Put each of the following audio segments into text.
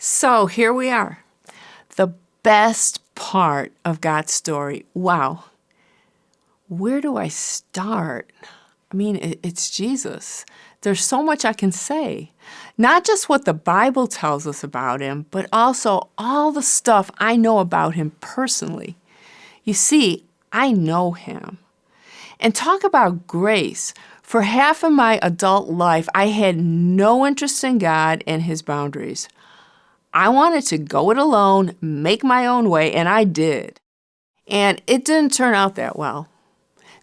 So here we are. The best part of God's story. Wow. Where do I start? I mean, it's Jesus. There's so much I can say. Not just what the Bible tells us about him, but also all the stuff I know about him personally. You see, I know him. And talk about grace. For half of my adult life, I had no interest in God and his boundaries. I wanted to go it alone, make my own way, and I did. And it didn't turn out that well.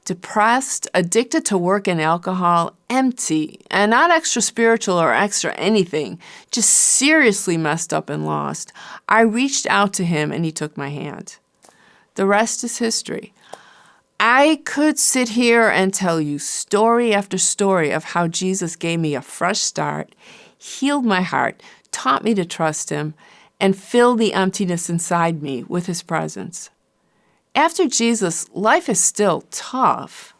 Depressed, addicted to work and alcohol, empty, and not extra spiritual or extra anything, just seriously messed up and lost. I reached out to him and he took my hand. The rest is history. I could sit here and tell you story after story of how Jesus gave me a fresh start, healed my heart, taught me to trust him, and filled the emptiness inside me with his presence. After Jesus, life is still tough,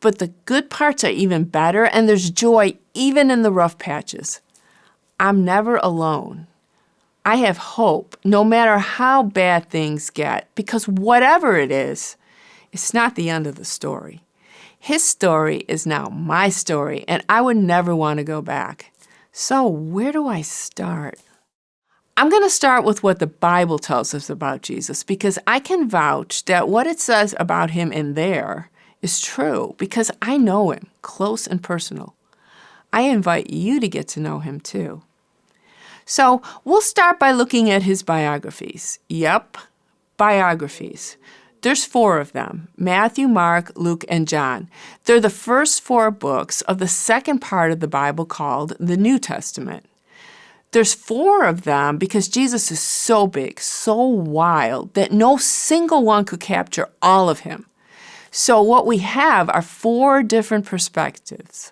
but the good parts are even better, and there's joy even in the rough patches. I'm never alone. I have hope no matter how bad things get, because whatever it is, it's not the end of the story. His story is now my story, and I would never want to go back. So where do I start? I'm going to start with what the Bible tells us about Jesus, because I can vouch that what it says about him in there is true, because I know him close and personal. I invite you to get to know him too. So we'll start by looking at his biographies. Yep, biographies. There's 4 of them: Matthew, Mark, Luke, and John. They're the first 4 books of the second part of the Bible called the New Testament. There's 4 of them because Jesus is so big, so wild, that no single one could capture all of him. So what we have are 4 different perspectives,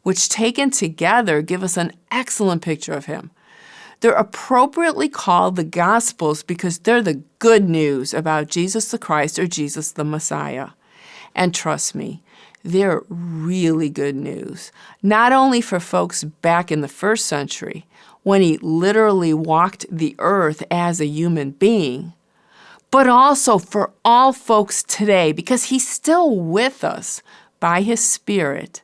which taken together give us an excellent picture of him. They're appropriately called the Gospels because they're the good news about Jesus the Christ or Jesus the Messiah. And trust me, they're really good news, not only for folks back in the first century, when he literally walked the earth as a human being, but also for all folks today, because he's still with us by his Spirit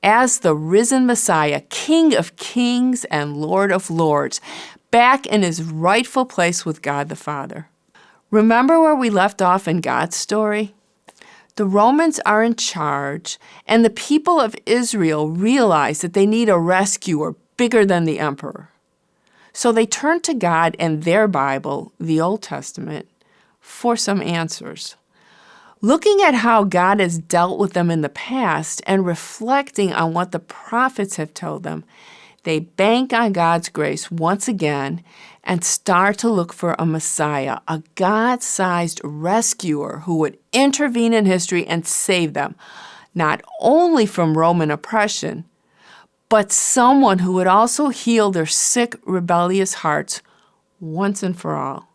as the risen Messiah, King of kings and Lord of lords, back in his rightful place with God the Father. Remember where we left off in God's story? The Romans are in charge, and the people of Israel realize that they need a rescuer bigger than the emperor. So they turn to God and their Bible, the Old Testament, for some answers. Looking at how God has dealt with them in the past and reflecting on what the prophets have told them, they bank on God's grace once again and start to look for a Messiah, a God-sized rescuer who would intervene in history and save them, not only from Roman oppression, but someone who would also heal their sick, rebellious hearts once and for all.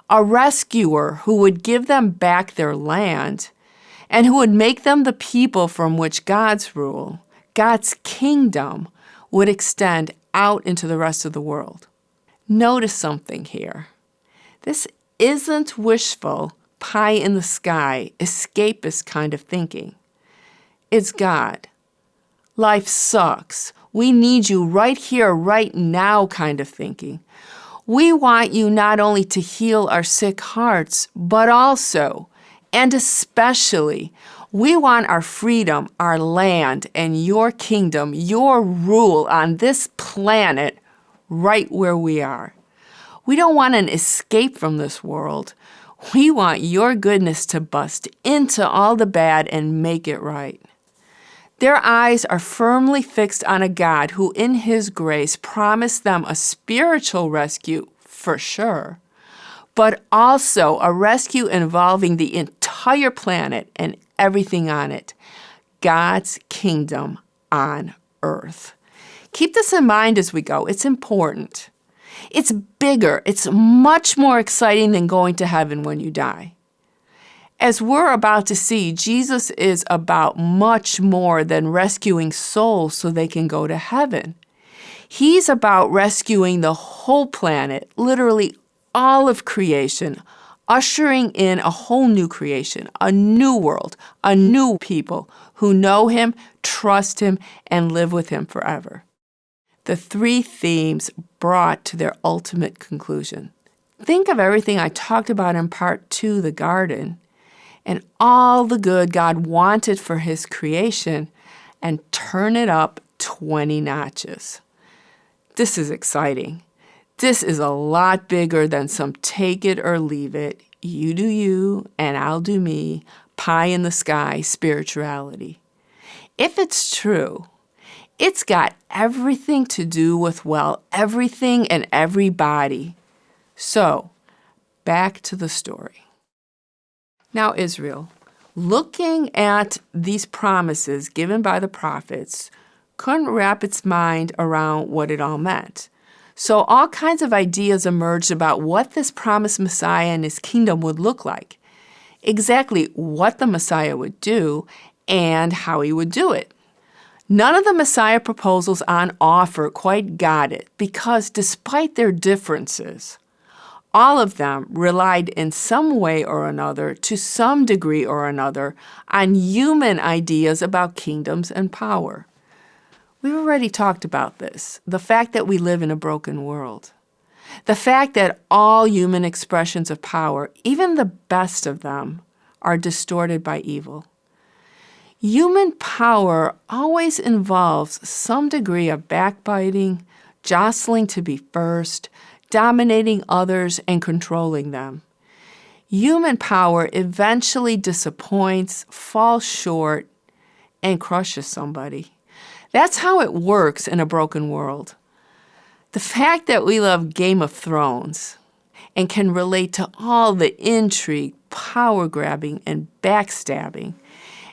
A rescuer who would give them back their land and who would make them the people from which God's rule, God's kingdom, would extend out into the rest of the world. Notice something here. This isn't wishful, pie-in-the-sky, escapist kind of thinking. It's God. Life sucks. We need you right here, right now kind of thinking. We want you not only to heal our sick hearts, but also, and especially, we want our freedom, our land, and your kingdom, your rule on this planet right where we are. We don't want an escape from this world. We want your goodness to bust into all the bad and make it right. Their eyes are firmly fixed on a God who, in his grace, promised them a spiritual rescue, for sure, but also a rescue involving the entire planet and everything on it, God's kingdom on earth. Keep this in mind as we go. It's important. It's bigger. It's much more exciting than going to heaven when you die. As we're about to see, Jesus is about much more than rescuing souls so they can go to heaven. He's about rescuing the whole planet, literally all of creation, ushering in a whole new creation, a new world, a new people who know him, trust him, and live with him forever. The three themes brought to their ultimate conclusion. Think of everything I talked about in part 2, the garden, and all the good God wanted for his creation, and turn it up 20 notches. This is exciting. This is a lot bigger than some take it or leave it, you do you and I'll do me, pie in the sky spirituality. If it's true, it's got everything to do with, well, everything and everybody. So, back to the story. Now, Israel, looking at these promises given by the prophets, couldn't wrap its mind around what it all meant. So all kinds of ideas emerged about what this promised Messiah and his kingdom would look like, exactly what the Messiah would do, and how he would do it. None of the Messiah proposals on offer quite got it, because despite their differences, all of them relied in some way or another, to some degree or another, on human ideas about kingdoms and power. We've already talked about this, the fact that we live in a broken world. The fact that all human expressions of power, even the best of them, are distorted by evil. Human power always involves some degree of backbiting, jostling to be first, dominating others and controlling them. Human power eventually disappoints, falls short, and crushes somebody. That's how it works in a broken world. The fact that we love Game of Thrones and can relate to all the intrigue, power grabbing, and backstabbing,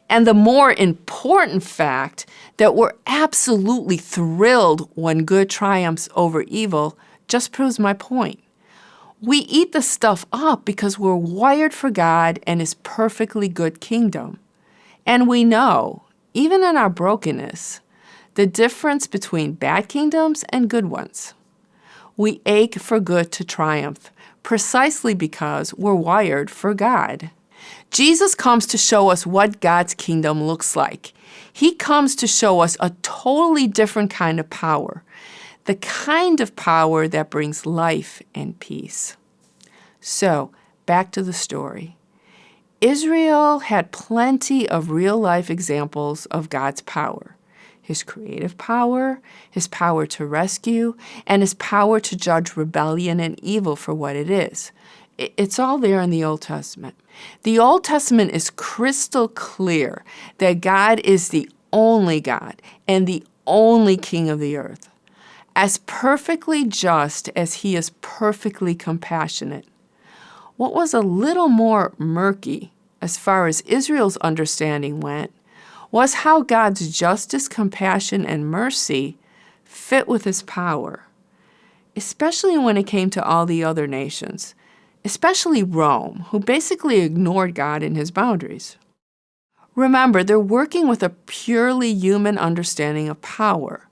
and the more important fact that we're absolutely thrilled when good triumphs over evil, just proves my point. We eat the stuff up because we're wired for God and his perfectly good kingdom. And we know, even in our brokenness, the difference between bad kingdoms and good ones. We ache for good to triumph, precisely because we're wired for God. Jesus comes to show us what God's kingdom looks like. He comes to show us a totally different kind of power, the kind of power that brings life and peace. So, back to the story. Israel had plenty of real-life examples of God's power. His creative power, his power to rescue, and his power to judge rebellion and evil for what it is. It's all there in the Old Testament. The Old Testament is crystal clear that God is the only God and the only King of the earth, as perfectly just as he is perfectly compassionate. What was a little more murky, as far as Israel's understanding went, was how God's justice, compassion, and mercy fit with his power, especially when it came to all the other nations, especially Rome, who basically ignored God and his boundaries. Remember, they're working with a purely human understanding of power.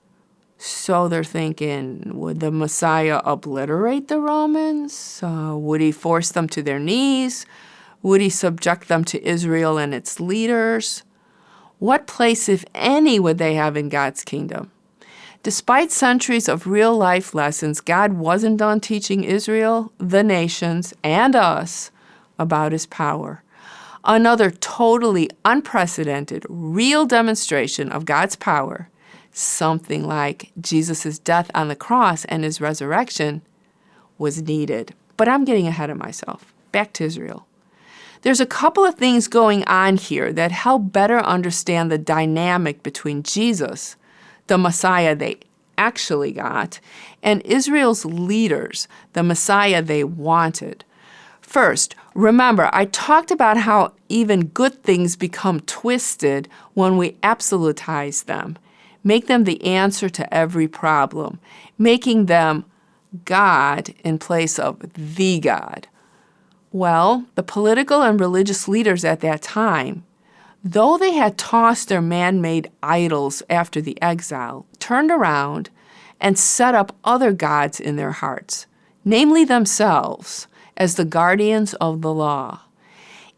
So they're thinking, would the Messiah obliterate the Romans? Would he force them to their knees? Would he subject them to Israel and its leaders? What place, if any, would they have in God's kingdom? Despite centuries of real-life lessons, God wasn't done teaching Israel, the nations, and us about his power. Another totally unprecedented, real demonstration of God's power, something like Jesus' death on the cross and his resurrection, was needed. But I'm getting ahead of myself. Back to Israel. There's a couple of things going on here that help better understand the dynamic between Jesus, the Messiah they actually got, and Israel's leaders, the Messiah they wanted. First, remember, I talked about how even good things become twisted when we absolutize them, make them the answer to every problem, making them God in place of the God. Well, the political and religious leaders at that time, though they had tossed their man-made idols after the exile, turned around and set up other gods in their hearts, namely themselves, as the guardians of the law.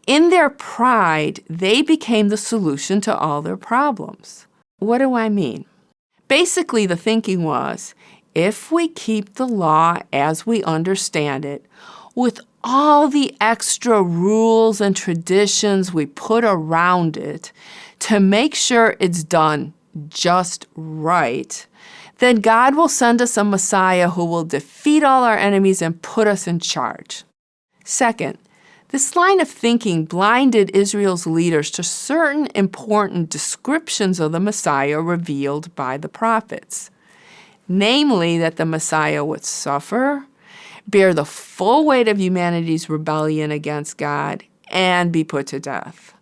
In their pride, they became the solution to all their problems. What do I mean? Basically, the thinking was, if we keep the law as we understand it, with all the extra rules and traditions we put around it to make sure it's done just right, then God will send us a Messiah who will defeat all our enemies and put us in charge. Second, this line of thinking blinded Israel's leaders to certain important descriptions of the Messiah revealed by the prophets, namely that the Messiah would suffer, bear the full weight of humanity's rebellion against God, and be put to death.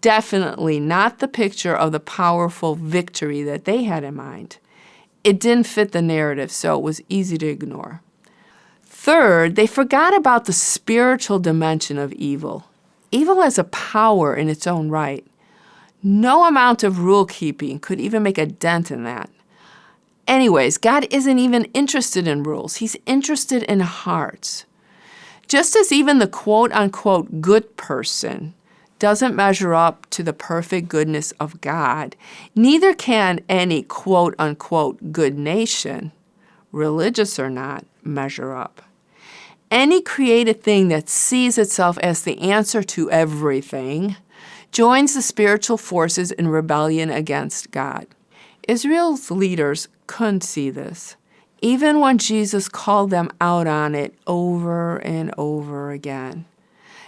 Definitely not the picture of the powerful victory that they had in mind. It didn't fit the narrative, so it was easy to ignore. Third, they forgot about the spiritual dimension of evil. Evil as a power in its own right. No amount of rule keeping could even make a dent in that. Anyways, God isn't even interested in rules. He's interested in hearts. Just as even the quote-unquote good person doesn't measure up to the perfect goodness of God, neither can any quote-unquote good nation, religious or not, measure up. Any created thing that sees itself as the answer to everything joins the spiritual forces in rebellion against God. Israel's leaders couldn't see this, even when Jesus called them out on it over and over again.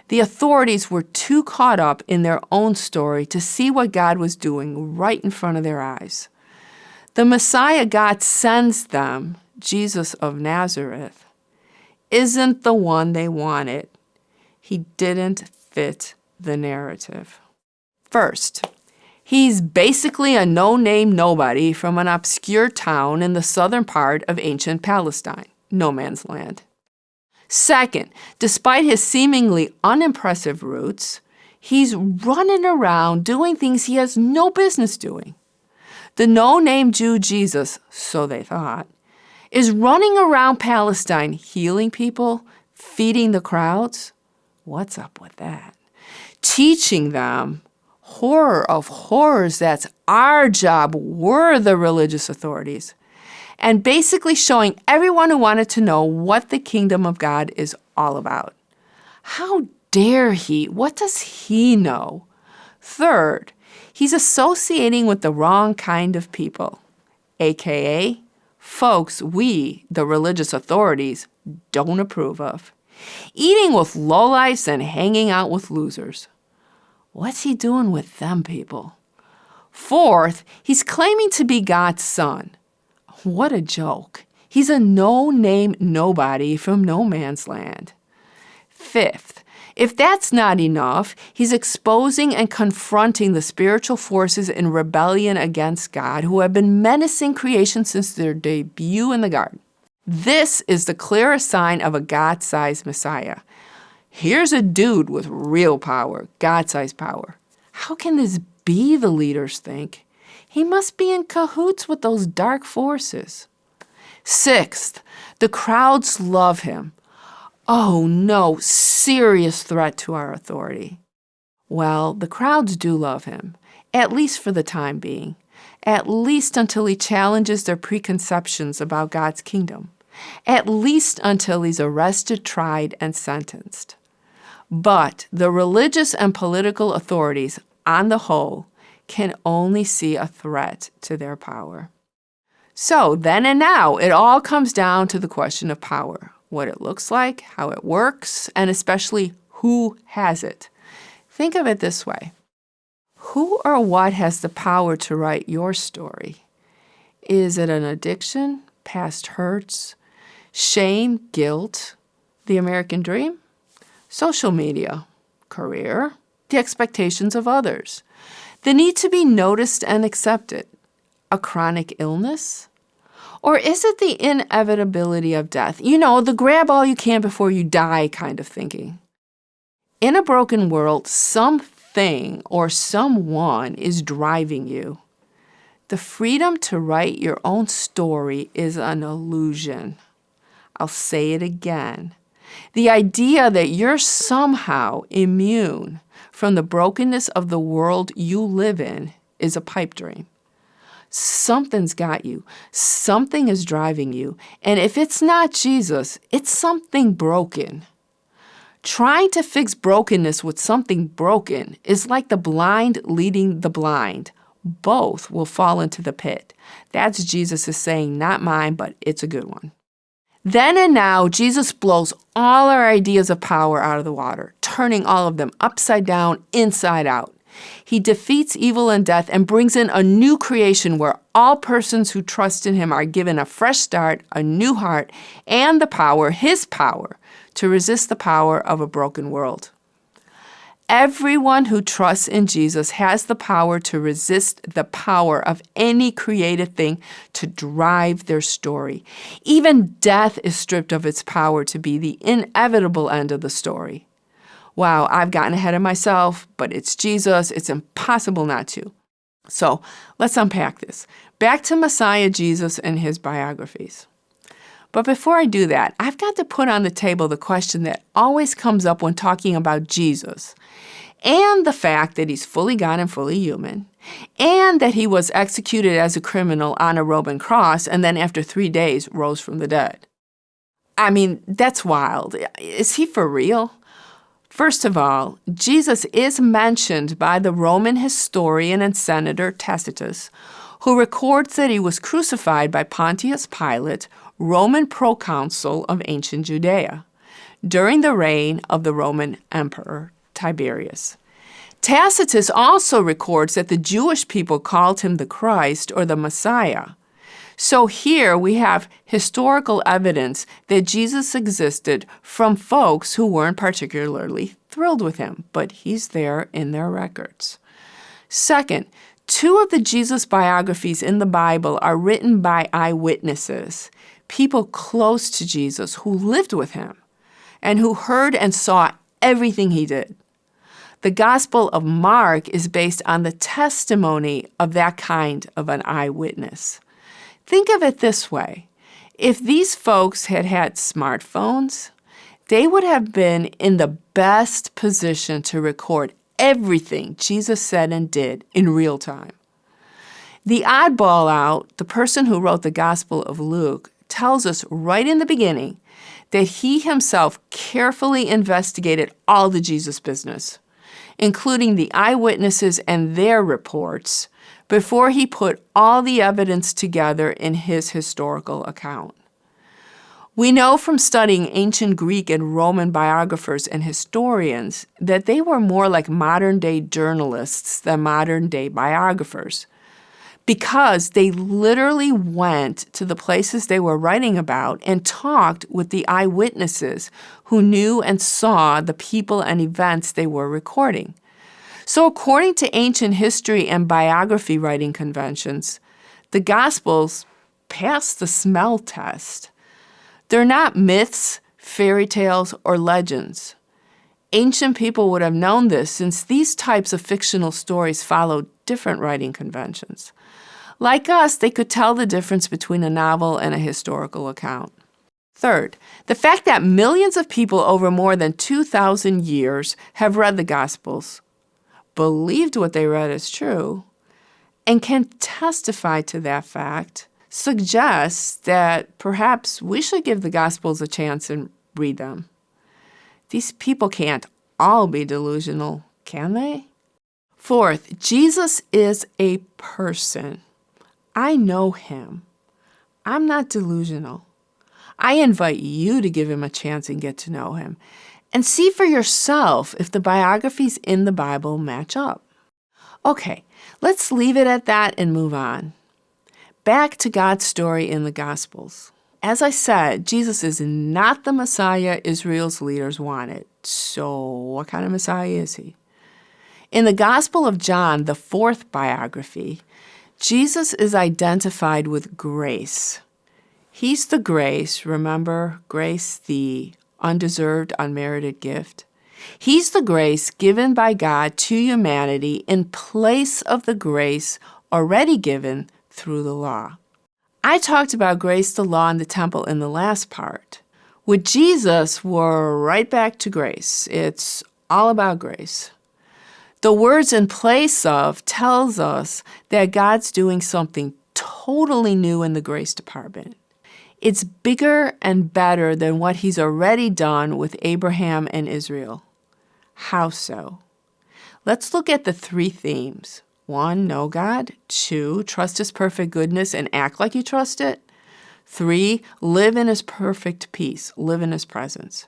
The authorities were too caught up in their own story to see what God was doing right in front of their eyes. The Messiah God sends them, Jesus of Nazareth, isn't the one they wanted. He didn't fit the narrative. First, he's basically a no-name nobody from an obscure town in the southern part of ancient Palestine, no man's land. Second, despite his seemingly unimpressive roots, he's running around doing things he has no business doing. The no-name Jew Jesus, so they thought, is running around Palestine healing people, feeding the crowds. What's up with that? Teaching them, horror of horrors, that's our job, we're the religious authorities, and basically showing everyone who wanted to know what the kingdom of God is all about. How dare he? What does he know? Third, he's associating with the wrong kind of people, aka folks we, the religious authorities, don't approve of. Eating with lowlifes and hanging out with losers. What's he doing with them people? Fourth, he's claiming to be God's son. What a joke. He's a no-name nobody from no man's land. Fifth, if that's not enough, he's exposing and confronting the spiritual forces in rebellion against God who have been menacing creation since their debut in the garden. This is the clearest sign of a God-sized Messiah. Here's a dude with real power, God-sized power. How can this be, the leaders think? He must be in cahoots with those dark forces. Sixth, the crowds love him. Oh no, serious threat to our authority. Well, the crowds do love him, at least for the time being, at least until he challenges their preconceptions about God's kingdom, at least until he's arrested, tried, and sentenced. But the religious and political authorities, on the whole, can only see a threat to their power. So then and now, it all comes down to the question of power, what it looks like, how it works, and especially who has it. Think of it this way. Who or what has the power to write your story? Is it an addiction, past hurts, shame, guilt, the American dream, social media, career, the expectations of others, the need to be noticed and accepted, a chronic illness? Or is it the inevitability of death? You know, the grab all you can before you die kind of thinking. In a broken world, something or someone is driving you. The freedom to write your own story is an illusion. I'll say it again. The idea that you're somehow immune from the brokenness of the world you live in is a pipe dream. Something's got you. Something is driving you. And if it's not Jesus, it's something broken. Trying to fix brokenness with something broken is like the blind leading the blind. Both will fall into the pit. That's Jesus is saying, not mine, but it's a good one. Then and now, Jesus blows all our ideas of power out of the water, turning all of them upside down, inside out. He defeats evil and death and brings in a new creation where all persons who trust in him are given a fresh start, a new heart, and the power, his power, to resist the power of a broken world. Everyone who trusts in Jesus has the power to resist the power of any created thing to drive their story. Even death is stripped of its power to be the inevitable end of the story. Wow, I've gotten ahead of myself, but it's Jesus. It's impossible not to. So let's unpack this. Back to Messiah Jesus and his biographies. But before I do that, I've got to put on the table the question that always comes up when talking about Jesus, and the fact that he's fully God and fully human, and that he was executed as a criminal on a Roman cross and then after 3 days rose from the dead. I mean, that's wild. Is he for real? First of all, Jesus is mentioned by the Roman historian and senator Tacitus, who records that he was crucified by Pontius Pilate, Roman proconsul of ancient Judea, during the reign of the Roman emperor Tiberius. Tacitus also records that the Jewish people called him the Christ or the Messiah. So here we have historical evidence that Jesus existed from folks who weren't particularly thrilled with him, but he's there in their records. Second, 2 of the Jesus biographies in the Bible are written by eyewitnesses, people close to Jesus who lived with him and who heard and saw everything he did. The Gospel of Mark is based on the testimony of that kind of an eyewitness. Think of it this way. If these folks had had smartphones, they would have been in the best position to record everything Jesus said and did in real time. The oddball out, the person who wrote the Gospel of Luke, tells us right in the beginning that he himself carefully investigated all the Jesus business, including the eyewitnesses and their reports, before he put all the evidence together in his historical account. We know from studying ancient Greek and Roman biographers and historians that they were more like modern-day journalists than modern-day biographers, because they literally went to the places they were writing about and talked with the eyewitnesses who knew and saw the people and events they were recording. So according to ancient history and biography writing conventions, the Gospels pass the smell test. They're not myths, fairy tales, or legends. Ancient people would have known this since these types of fictional stories followed different writing conventions. Like us, they could tell the difference between a novel and a historical account. Third, the fact that millions of people over more than 2,000 years have read the Gospels, believed what they read is true, and can testify to that fact, suggests that perhaps we should give the Gospels a chance and read them. These people can't all be delusional, can they? Fourth, Jesus is a person. I know him. I'm not delusional. I invite you to give him a chance and get to know him, and see for yourself if the biographies in the Bible match up. Okay, let's leave it at that and move on. Back to God's story in the Gospels. As I said, Jesus is not the Messiah Israel's leaders wanted. So what kind of Messiah is he? In the Gospel of John, the 4th biography, Jesus is identified with grace. He's the grace, remember, grace, the undeserved, unmerited gift. He's the grace given by God to humanity in place of the grace already given through the law. I talked about grace, the law, and the temple in the last part. With Jesus, we're right back to grace. It's all about grace. The words "in place of" tells us that God's doing something totally new in the grace department. It's bigger and better than what he's already done with Abraham and Israel. How so? Let's look at the three themes. 1, know God. 2, trust his perfect goodness and act like you trust it. 3, live in his perfect peace. Live in his presence.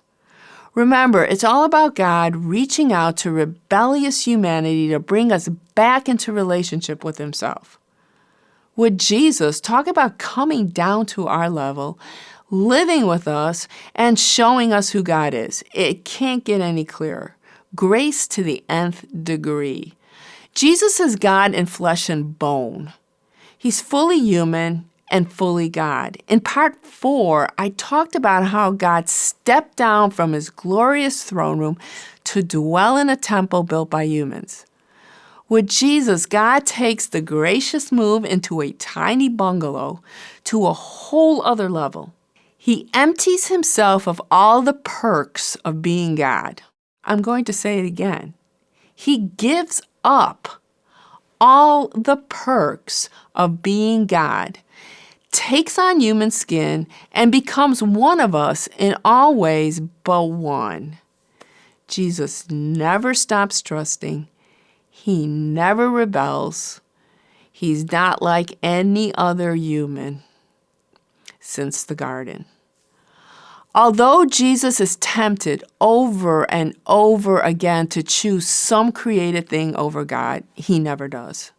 Remember, it's all about God reaching out to rebellious humanity to bring us back into relationship with himself. With Jesus, talk about coming down to our level, living with us, and showing us who God is. It can't get any clearer. Grace to the nth degree. Jesus is God in flesh and bone. He's fully human and fully God. In part 4, I talked about how God stepped down from his glorious throne room to dwell in a temple built by humans. With Jesus, God takes the gracious move into a tiny bungalow to a whole other level. He empties himself of all the perks of being God. I'm going to say it again. He gives up all the perks of being God, takes on human skin, and becomes one of us in all ways but one. Jesus never stops trusting. He never rebels. He's not like any other human since the garden. Although Jesus is tempted over and over again to choose some created thing over God, he never does.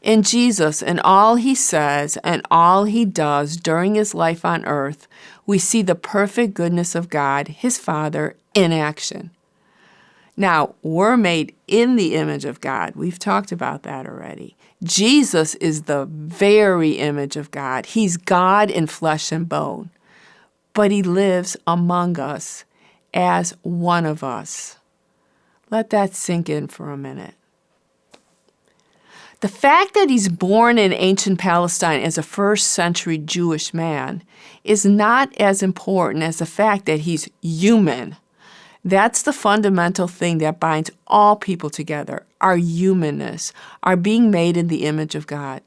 In Jesus and all he says and all he does during his life on earth, we see the perfect goodness of God, his Father, in action. Now, we're made in the image of God. We've talked about that already. Jesus is the very image of God. He's God in flesh and bone. But he lives among us as one of us. Let that sink in for a minute. The fact that he's born in ancient Palestine as a first-century Jewish man is not as important as the fact that he's human. That's the fundamental thing that binds all people together, our humanness, our being made in the image of God.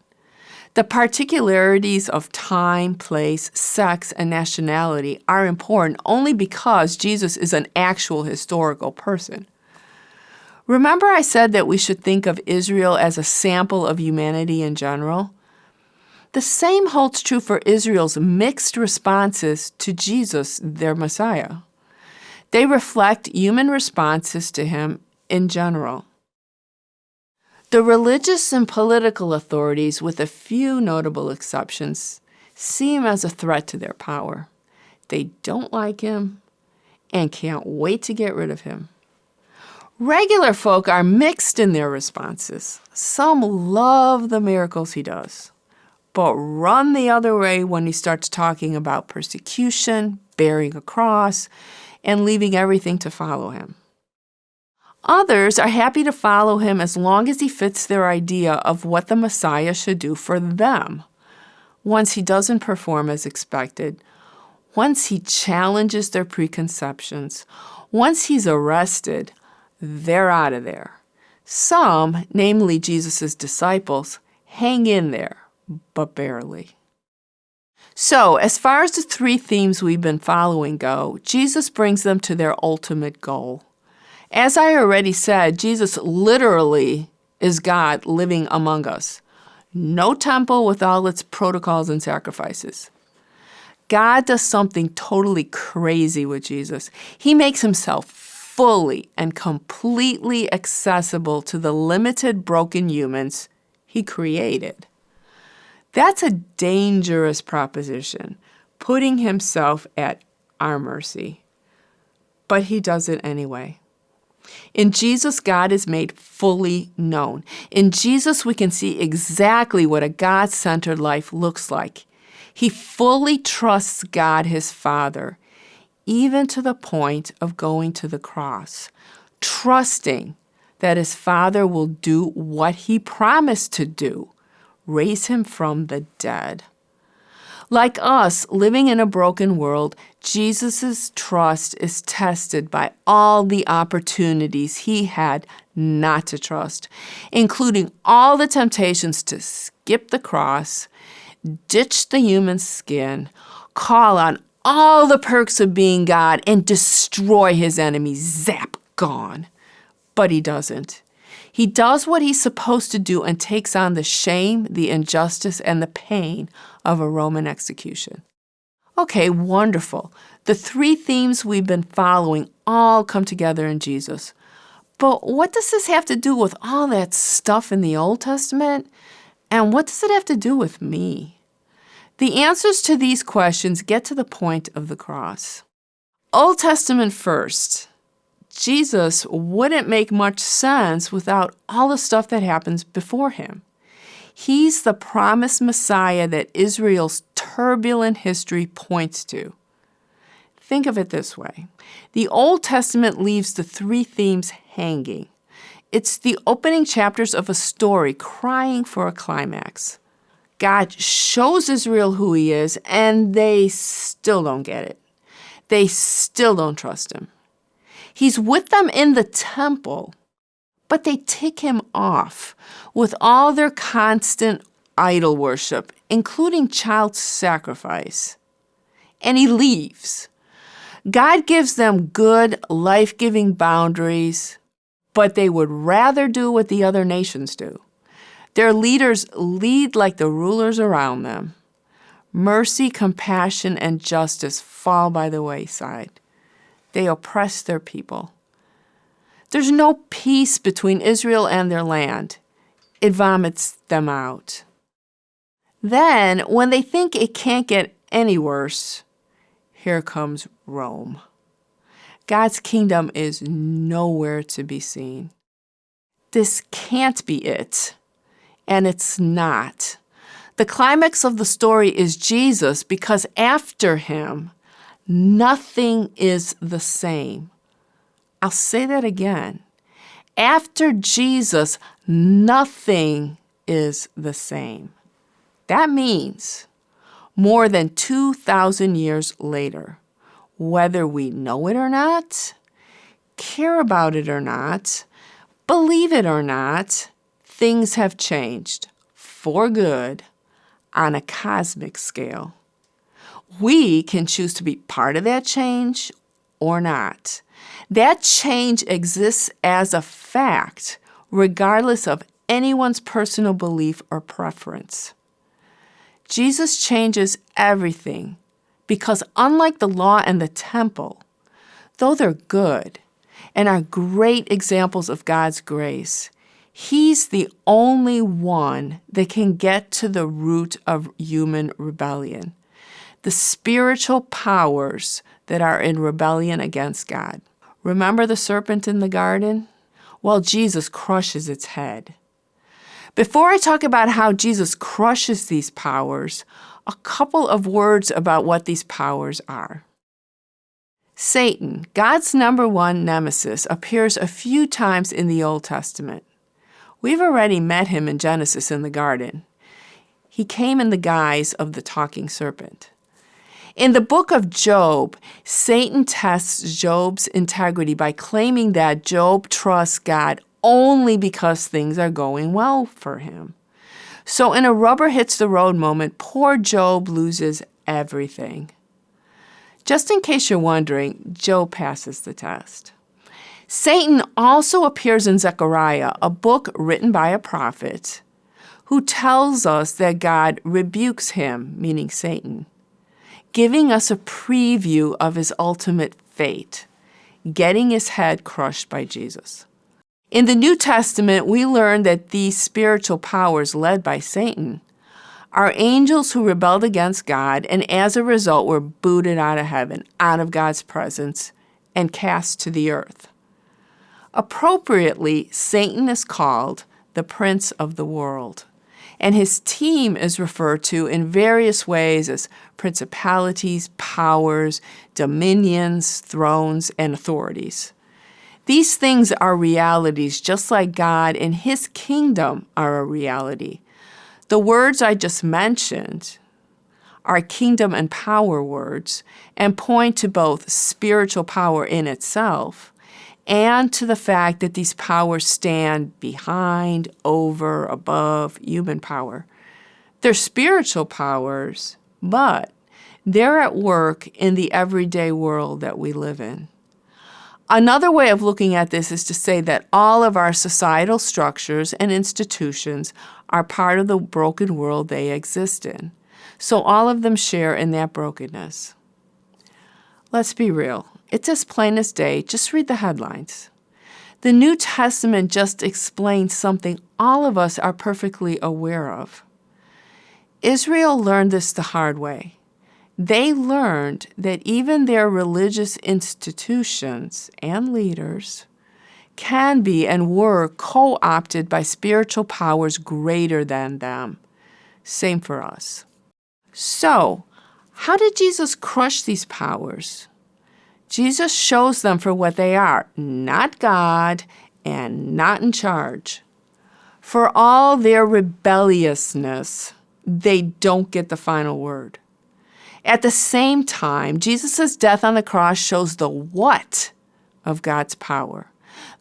The particularities of time, place, sex, and nationality are important only because Jesus is an actual historical person. Remember I said that we should think of Israel as a sample of humanity in general? The same holds true for Israel's mixed responses to Jesus, their Messiah. They reflect human responses to him in general. The religious and political authorities, with a few notable exceptions, see him as a threat to their power. They don't like him and can't wait to get rid of him. Regular folk are mixed in their responses. Some love the miracles he does, but run the other way when he starts talking about persecution, bearing a cross, and leaving everything to follow him. Others are happy to follow him as long as he fits their idea of what the Messiah should do for them. Once he doesn't perform as expected, once he challenges their preconceptions, once he's arrested, they're out of there. Some, namely Jesus' disciples, hang in there, but barely. So, as far as the three themes we've been following go, Jesus brings them to their ultimate goal. As I already said, Jesus literally is God living among us. No temple with all its protocols and sacrifices. God does something totally crazy with Jesus. He makes himself fully and completely accessible to the limited, broken humans he created. That's a dangerous proposition, putting himself at our mercy. But he does it anyway. In Jesus, God is made fully known. In Jesus, we can see exactly what a God-centered life looks like. He fully trusts God, his Father, even to the point of going to the cross, trusting that his Father will do what he promised to do, raise him from the dead. Like us, living in a broken world, Jesus' trust is tested by all the opportunities he had not to trust, including all the temptations to skip the cross, ditch the human skin, call on all the perks of being God, and destroy his enemies. Zap, gone. But he doesn't. He does what he's supposed to do and takes on the shame, the injustice, and the pain of a Roman execution. Okay, wonderful. The three themes we've been following all come together in Jesus. But what does this have to do with all that stuff in the Old Testament? And what does it have to do with me? The answers to these questions get to the point of the cross. Old Testament first. Jesus wouldn't make much sense without all the stuff that happens before him. He's the promised Messiah that Israel's turbulent history points to. Think of it this way. The Old Testament leaves the three themes hanging. It's the opening chapters of a story crying for a climax. God shows Israel who he is, and they still don't get it. They still don't trust him. He's with them in the temple, but they tick him off with all their constant idol worship, including child sacrifice. And he leaves. God gives them good, life-giving boundaries, but they would rather do what the other nations do. Their leaders lead like the rulers around them. Mercy, compassion, and justice fall by the wayside. They oppress their people. There's no peace between Israel and their land. It vomits them out. Then, when they think it can't get any worse, here comes Rome. God's kingdom is nowhere to be seen. This can't be it. And it's not. The climax of the story is Jesus, because after him, nothing is the same. I'll say that again. After Jesus, nothing is the same. That means more than 2,000 years later, whether we know it or not, care about it or not, believe it or not, things have changed for good on a cosmic scale. We can choose to be part of that change or not. That change exists as a fact, regardless of anyone's personal belief or preference. Jesus changes everything because, unlike the law and the temple, though they're good and are great examples of God's grace, he's the only one that can get to the root of human rebellion, the spiritual powers that are in rebellion against God. Remember the serpent in the garden? Well, Jesus crushes its head. Before I talk about how Jesus crushes these powers, a couple of words about what these powers are. Satan, God's number one nemesis, appears a few times in the Old Testament. We've already met him in Genesis in the garden. He came in the guise of the talking serpent. In the book of Job, Satan tests Job's integrity by claiming that Job trusts God only because things are going well for him. So in a rubber hits the road moment, poor Job loses everything. Just in case you're wondering, Job passes the test. Satan also appears in Zechariah, a book written by a prophet, who tells us that God rebukes him, meaning Satan, giving us a preview of his ultimate fate, getting his head crushed by Jesus. In the New Testament, we learn that these spiritual powers led by Satan are angels who rebelled against God and as a result were booted out of heaven, out of God's presence, and cast to the earth. Appropriately, Satan is called the prince of the world, and his team is referred to in various ways as principalities, powers, dominions, thrones, and authorities. These things are realities just like God and his kingdom are a reality. The words I just mentioned are kingdom and power words and point to both spiritual power in itself and to the fact that these powers stand behind, over, above human power. They're spiritual powers, but they're at work in the everyday world that we live in. Another way of looking at this is to say that all of our societal structures and institutions are part of the broken world they exist in. So all of them share in that brokenness. Let's be real. It's as plain as day. Just read the headlines. The New Testament just explains something all of us are perfectly aware of. Israel learned this the hard way. They learned that even their religious institutions and leaders can be and were co-opted by spiritual powers greater than them. Same for us. So, how did Jesus crush these powers? Jesus shows them for what they are, not God and not in charge. For all their rebelliousness, they don't get the final word. At the same time, Jesus' death on the cross shows the what of God's power.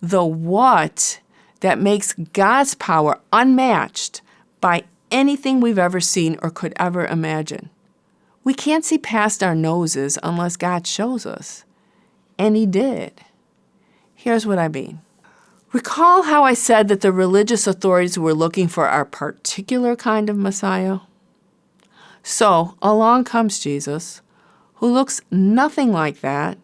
The what that makes God's power unmatched by anything we've ever seen or could ever imagine. We can't see past our noses unless God shows us. And He did. Here's what I mean. Recall how I said that the religious authorities were looking for a particular kind of Messiah? So along comes Jesus, who looks nothing like that,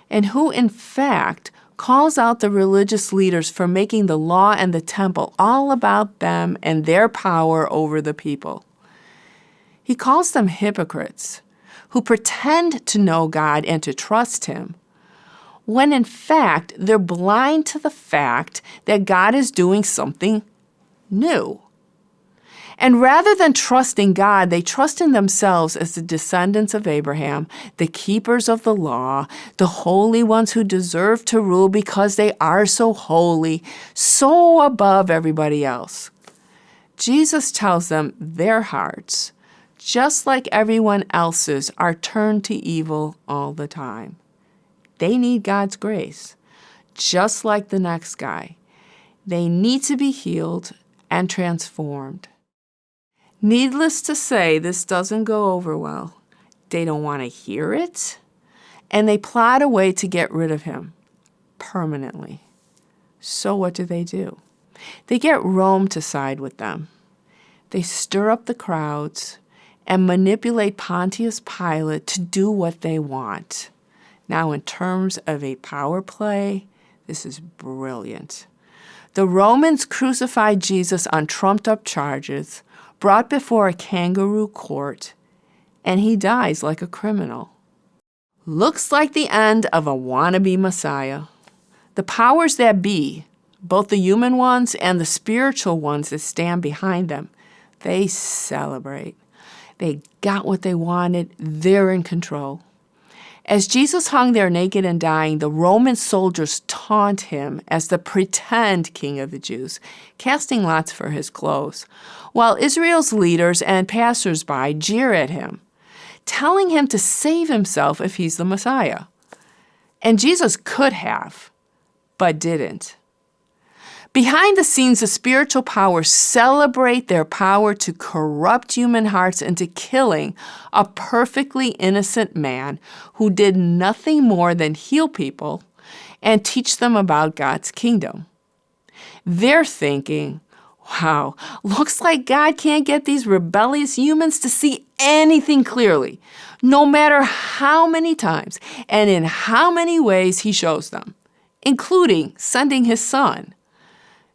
and who in fact calls out the religious leaders for making the law and the temple all about them and their power over the people. He calls them hypocrites who pretend to know God and to trust Him, when in fact they're blind to the fact that God is doing something new. And rather than trusting God, they trust in themselves as the descendants of Abraham, the keepers of the law, the holy ones who deserve to rule because they are so holy, so above everybody else. Jesus tells them their hearts, just like everyone else's, are turned to evil all the time. They need God's grace, just like the next guy. They need to be healed and transformed. Needless to say, this doesn't go over well. They don't want to hear it, and they plot a way to get rid of Him permanently. So what do? They get Rome to side with them. They stir up the crowds and manipulate Pontius Pilate to do what they want. Now, in terms of a power play, this is brilliant. The Romans crucified Jesus on trumped-up charges, brought before a kangaroo court, and He dies like a criminal. Looks like the end of a wannabe Messiah. The powers that be, both the human ones and the spiritual ones that stand behind them, they celebrate. They got what they wanted. They're in control. As Jesus hung there naked and dying, the Roman soldiers taunt Him as the pretend king of the Jews, casting lots for His clothes, while Israel's leaders and passers-by jeer at Him, telling Him to save Himself if He's the Messiah. And Jesus could have, but didn't. Behind the scenes, the spiritual powers celebrate their power to corrupt human hearts into killing a perfectly innocent man who did nothing more than heal people and teach them about God's kingdom. They're thinking, wow, looks like God can't get these rebellious humans to see anything clearly, no matter how many times and in how many ways He shows them, including sending His Son.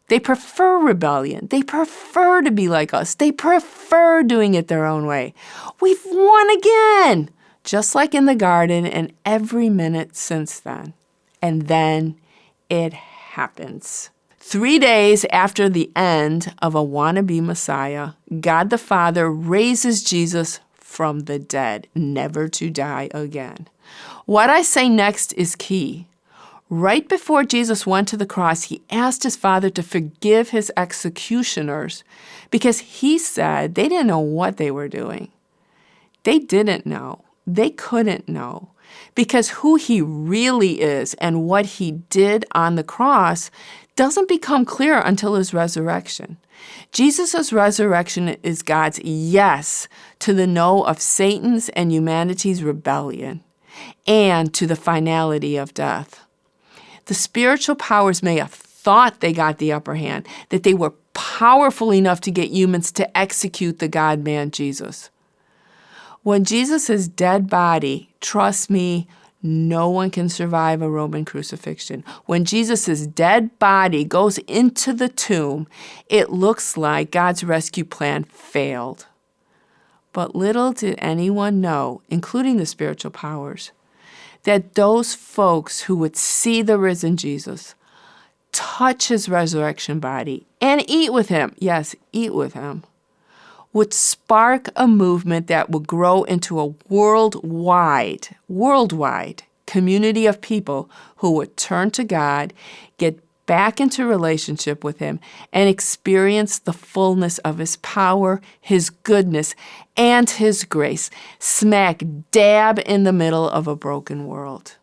They prefer rebellion. They prefer to be like us. They prefer doing it their own way. We've won again, just like in the garden and every minute since then. And then it happens. 3 days after the end of a wannabe Messiah, God the Father raises Jesus from the dead, never to die again. What I say next is key. Right before Jesus went to the cross, he asked his Father to forgive his executioners because he said they didn't know what they were doing. They didn't know. They couldn't know. Because who he really is and what he did on the cross doesn't become clear until his resurrection. Jesus' resurrection is God's yes to the no of Satan's and humanity's rebellion and to the finality of death. The spiritual powers may have thought they got the upper hand, that they were powerful enough to get humans to execute the God-man Jesus. When Jesus' dead body, trust me, no one can survive a Roman crucifixion. When Jesus' dead body goes into the tomb, it looks like God's rescue plan failed. But little did anyone know, including the spiritual powers, that those folks who would see the risen Jesus, touch his resurrection body, and eat with him, yes, eat with him, would spark a movement that would grow into a worldwide community of people who would turn to God, get back into relationship with him, and experience the fullness of his power, his goodness, and his grace, smack dab in the middle of a broken world.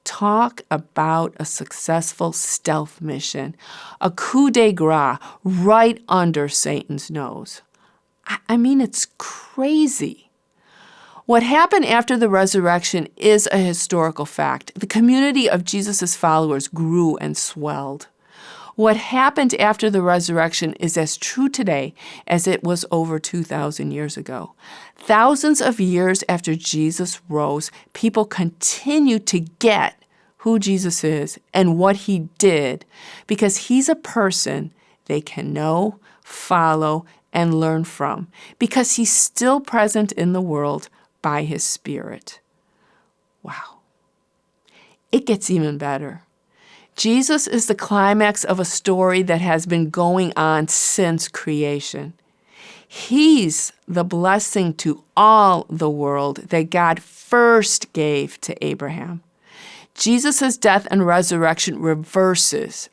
Talk about a successful stealth mission, a coup de grace right under Satan's nose. I mean, it's crazy. What happened after the resurrection is a historical fact. The community of Jesus' followers grew and swelled. What happened after the resurrection is as true today as it was over 2,000 years ago. Thousands of years after Jesus rose, people continue to get who Jesus is and what he did because he's a person they can know, follow, and learn from because he's still present in the world by his Spirit. Wow. It gets even better. Jesus is the climax of a story that has been going on since creation. He's the blessing to all the world that God first gave to Abraham. Jesus' death and resurrection reverses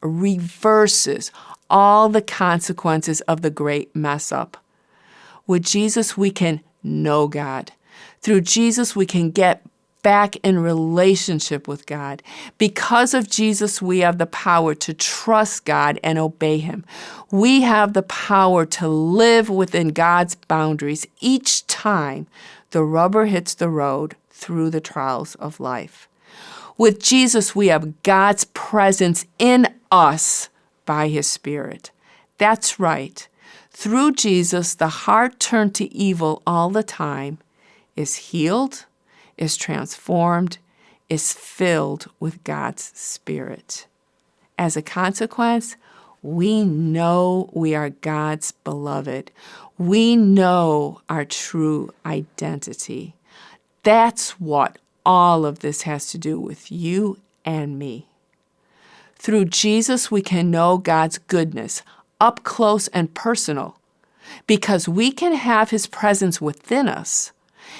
all the consequences of the great mess up. With Jesus, we can know God. Through Jesus, we can get back in relationship with God. Because of Jesus, we have the power to trust God and obey him. We have the power to live within God's boundaries each time the rubber hits the road through the trials of life. With Jesus, we have God's presence in us by his Spirit. That's right. Through Jesus, the heart turned to evil all the time is healed, is transformed, is filled with God's Spirit. As a consequence, we know we are God's beloved. We know our true identity. That's what all of this has to do with you and me. Through Jesus, we can know God's goodness up close and personal because we can have his presence within us.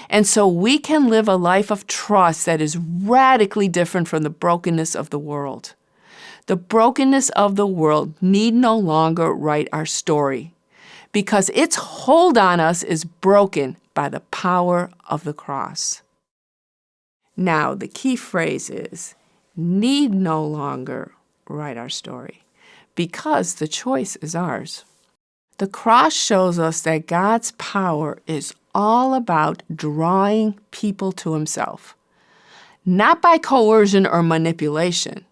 And so we can live a life of trust that is radically different from the brokenness of the world. The brokenness of the world need no longer write our story because its hold on us is broken by the power of the cross. Now, the key phrase is, need no longer write our story, because the choice is ours. The cross shows us that God's power is all about drawing people to himself, not by coercion or manipulation,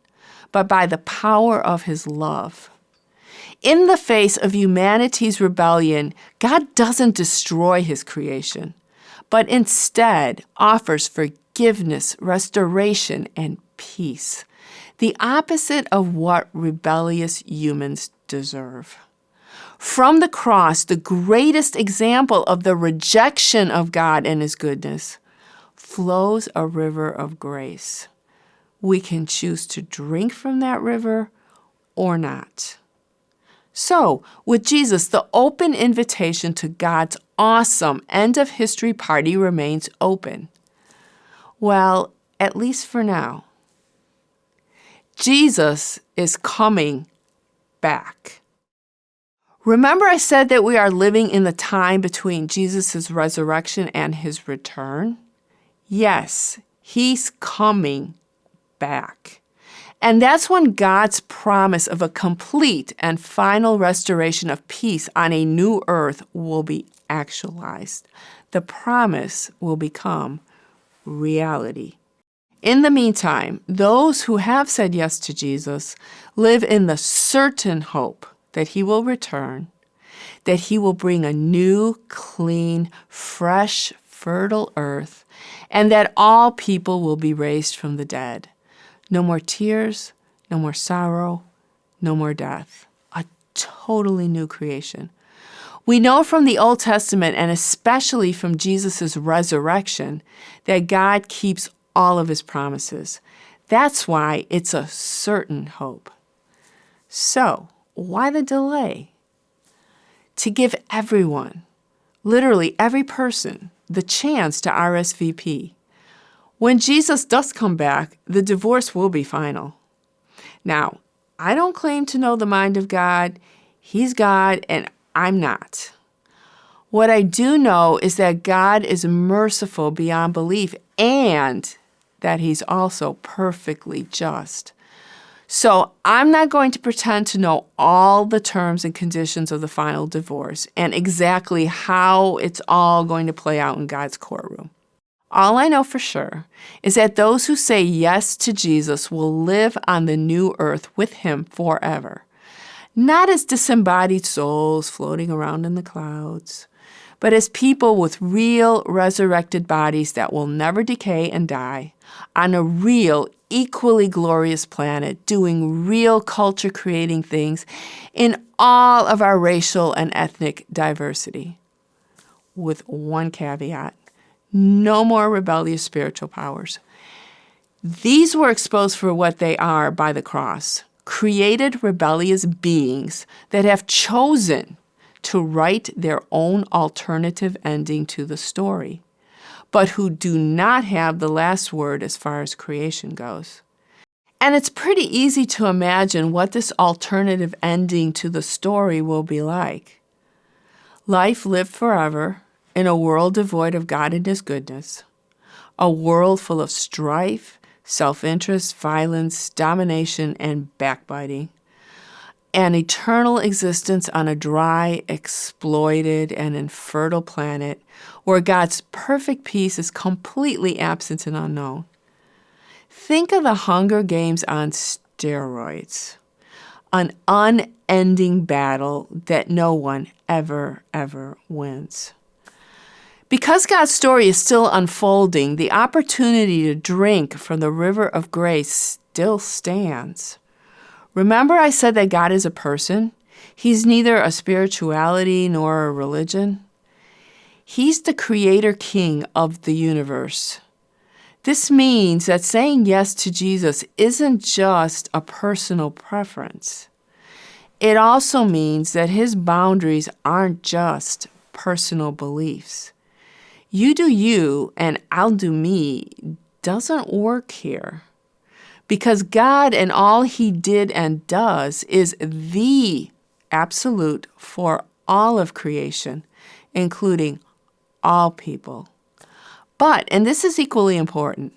but by the power of his love. In the face of humanity's rebellion, God doesn't destroy his creation, but instead offers forgiveness, restoration, and peace, the opposite of what rebellious humans deserve. From the cross, the greatest example of the rejection of God and his goodness, flows a river of grace. We can choose to drink from that river or not. So, with Jesus, the open invitation to God's awesome end of history party remains open. Well, at least for now. Jesus is coming back. Remember I said that we are living in the time between Jesus' resurrection and his return? Yes, he's coming back. And that's when God's promise of a complete and final restoration of peace on a new earth will be actualized. The promise will become reality. In the meantime, those who have said yes to Jesus live in the certain hope that he will return, that he will bring a new, clean, fresh, fertile earth, and that all people will be raised from the dead. No more tears, no more sorrow, no more death. A totally new creation. We know from the Old Testament, and especially from Jesus' resurrection, that God keeps all of his promises. That's why it's a certain hope. So, why the delay? To give everyone, literally every person, the chance to RSVP. When Jesus does come back, the divorce will be final. Now, I don't claim to know the mind of God. He's God, and I'm not. What I do know is that God is merciful beyond belief and that he's also perfectly just. So I'm not going to pretend to know all the terms and conditions of the final divorce and exactly how it's all going to play out in God's courtroom. All I know for sure is that those who say yes to Jesus will live on the new earth with him forever. Not as disembodied souls floating around in the clouds, but as people with real resurrected bodies that will never decay and die, on a real, equally glorious planet, doing real culture-creating things in all of our racial and ethnic diversity. With one caveat. No more rebellious spiritual powers. These were exposed for what they are by the cross, created rebellious beings that have chosen to write their own alternative ending to the story, but who do not have the last word as far as creation goes. And it's pretty easy to imagine what this alternative ending to the story will be like. Life lived forever in a world devoid of God and his goodness, a world full of strife, self-interest, violence, domination, and backbiting, an eternal existence on a dry, exploited, and infertile planet where God's perfect peace is completely absent and unknown. Think of the Hunger Games on steroids, an unending battle that no one ever wins. Because God's story is still unfolding, the opportunity to drink from the river of grace still stands. Remember I said that God is a person? He's neither a spirituality nor a religion. He's the creator king of the universe. This means that saying yes to Jesus isn't just a personal preference. It also means that his boundaries aren't just personal beliefs. You do you and I'll do me doesn't work here. Because God and all he did and does is the absolute for all of creation, including all people. But, and this is equally important,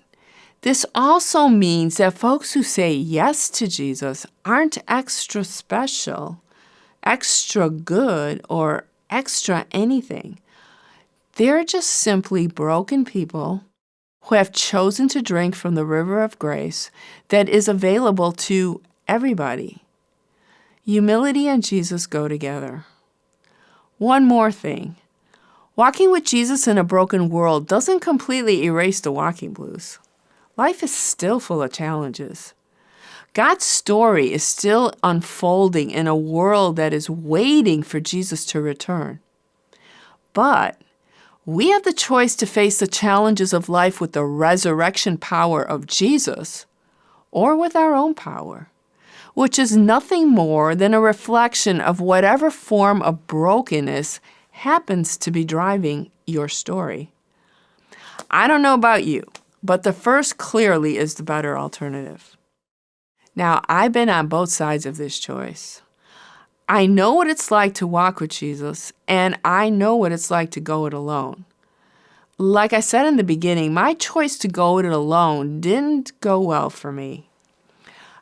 this also means that folks who say yes to Jesus aren't extra special, extra good, or extra anything. They're just simply broken people who have chosen to drink from the river of grace that is available to everybody. Humility and Jesus go together. One more thing. Walking with Jesus in a broken world doesn't completely erase the walking blues. Life is still full of challenges. God's story is still unfolding in a world that is waiting for Jesus to return. But we have the choice to face the challenges of life with the resurrection power of Jesus or with our own power, which is nothing more than a reflection of whatever form of brokenness happens to be driving your story. I don't know about you, but the first clearly is the better alternative. Now, I've been on both sides of this choice. I know what it's like to walk with Jesus, and I know what it's like to go it alone. Like I said in the beginning, my choice to go it alone didn't go well for me.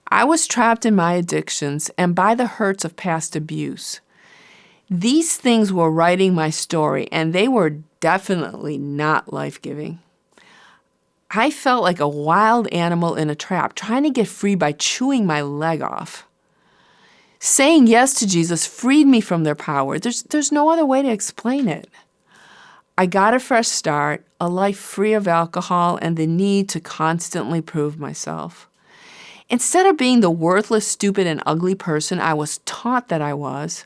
I was trapped in my addictions and by the hurts of past abuse. These things were writing my story, and they were definitely not life-giving. I felt like a wild animal in a trap, trying to get free by chewing my leg off. Saying yes to Jesus freed me from their power. There's no other way to explain it. I got a fresh start, a life free of alcohol and the need to constantly prove myself. Instead of being the worthless, stupid, and ugly person I was taught that I was,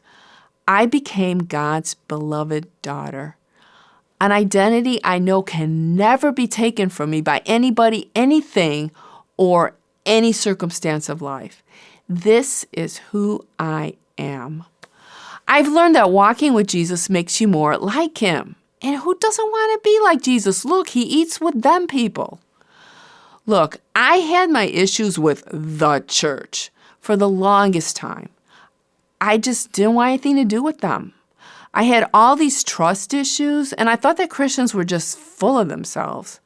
I became God's beloved daughter. An identity I know can never be taken from me by anybody, anything, or any circumstance of life. This is who I am. I've learned that walking with Jesus makes you more like him. And who doesn't want to be like Jesus? Look, he eats with them people. Look, I had my issues with the church for the longest time. I just didn't want anything to do with them. I had all these trust issues, and I thought that Christians were just full of themselves.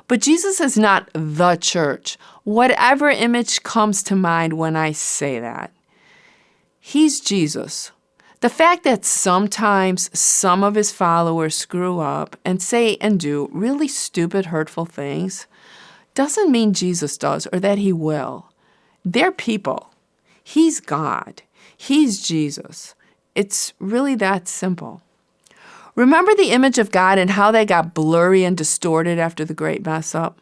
But Jesus is not the church, whatever image comes to mind when I say that. He's Jesus. The fact that sometimes some of his followers screw up and say and do really stupid, hurtful things doesn't mean Jesus does or that he will. They're people. He's God. He's Jesus. It's really that simple. Remember the image of God and how they got blurry and distorted after the great mess up?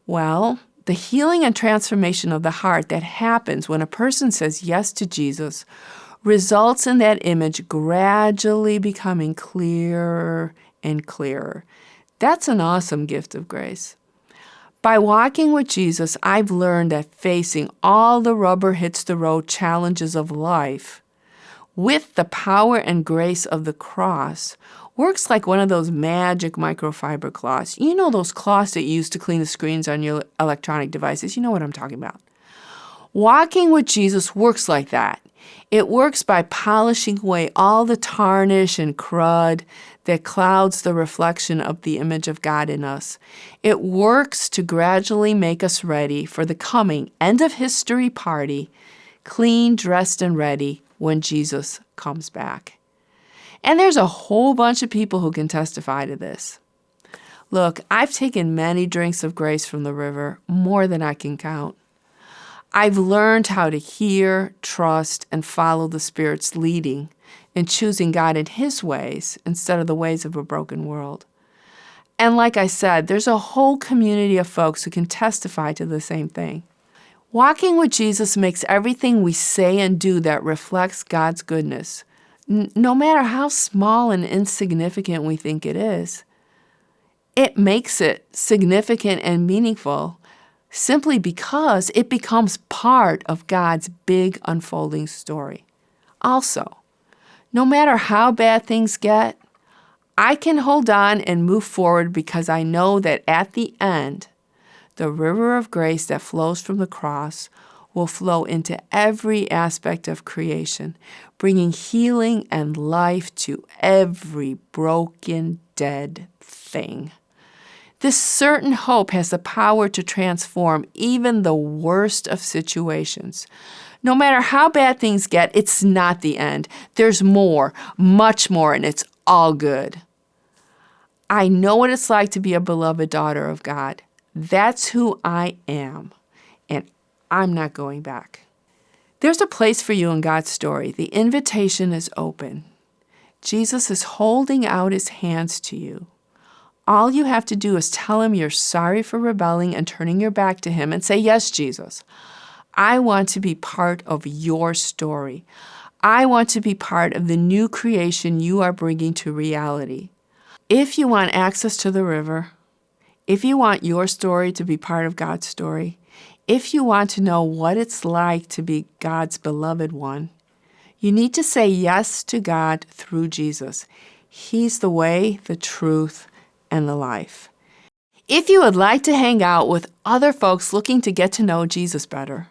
Well, the healing and transformation of the heart that happens when a person says yes to Jesus results in that image gradually becoming clearer and clearer. That's an awesome gift of grace. By walking with Jesus, I've learned that facing all the rubber hits the road challenges of life with the power and grace of the cross works like one of those magic microfiber cloths. You know those cloths that you use to clean the screens on your electronic devices? You know what I'm talking about. Walking with Jesus works like that. It works by polishing away all the tarnish and crud that clouds the reflection of the image of God in us. It works to gradually make us ready for the coming end of history party, clean, dressed, and ready when Jesus comes back. And there's a whole bunch of people who can testify to this. Look, I've taken many drinks of grace from the river, more than I can count. I've learned how to hear, trust, and follow the Spirit's leading in choosing God in his ways instead of the ways of a broken world. And like I said, there's a whole community of folks who can testify to the same thing. Walking with Jesus makes everything we say and do that reflects God's goodness, no matter how small and insignificant we think it is. It makes it significant and meaningful simply because it becomes part of God's big unfolding story. Also, no matter how bad things get, I can hold on and move forward because I know that at the end, the river of grace that flows from the cross will flow into every aspect of creation, bringing healing and life to every broken, dead thing. This certain hope has the power to transform even the worst of situations. No matter how bad things get, it's not the end. There's more, much more, and it's all good. I know what it's like to be a beloved daughter of God. That's who I am, and I'm not going back. There's a place for you in God's story. The invitation is open. Jesus is holding out his hands to you. All you have to do is tell him you're sorry for rebelling and turning your back to him and say, "Yes, Jesus, I want to be part of your story. I want to be part of the new creation you are bringing to reality." If you want access to the river, if you want your story to be part of God's story, if you want to know what it's like to be God's beloved one, you need to say yes to God through Jesus. He's the way, the truth, and the life. If you would like to hang out with other folks looking to get to know Jesus better,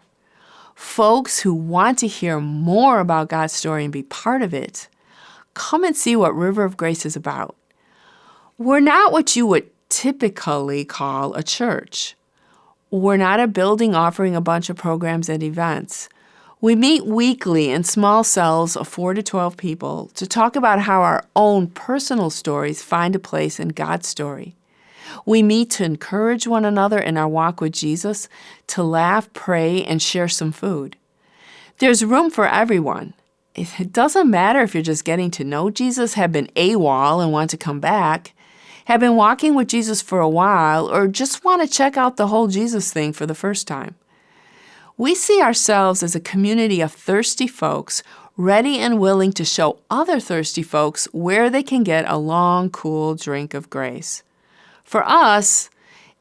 folks who want to hear more about God's story and be part of it, come and see what River of Grace is about. We're not what you would typically call a church. We're not a building offering a bunch of programs and events. We meet weekly in small cells of 4 to 12 people to talk about how our own personal stories find a place in God's story. We meet to encourage one another in our walk with Jesus, to laugh, pray, and share some food. There's room for everyone. It doesn't matter if you're just getting to know Jesus, have been AWOL and want to come back, have been walking with Jesus for a while, or just want to check out the whole Jesus thing for the first time. We see ourselves as a community of thirsty folks ready and willing to show other thirsty folks where they can get a long, cool drink of grace. For us,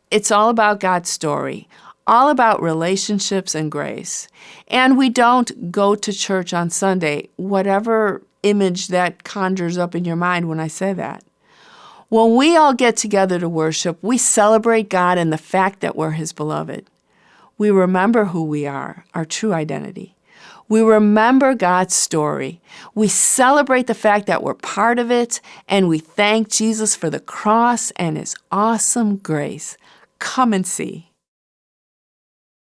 it's all about God's story, all about relationships and grace. And we don't go to church on Sunday, whatever image that conjures up in your mind when I say that. When we all get together to worship, we celebrate God and the fact that we're His beloved. We remember who we are, our true identity. We remember God's story. We celebrate the fact that we're part of it, and we thank Jesus for the cross and His awesome grace. Come and see.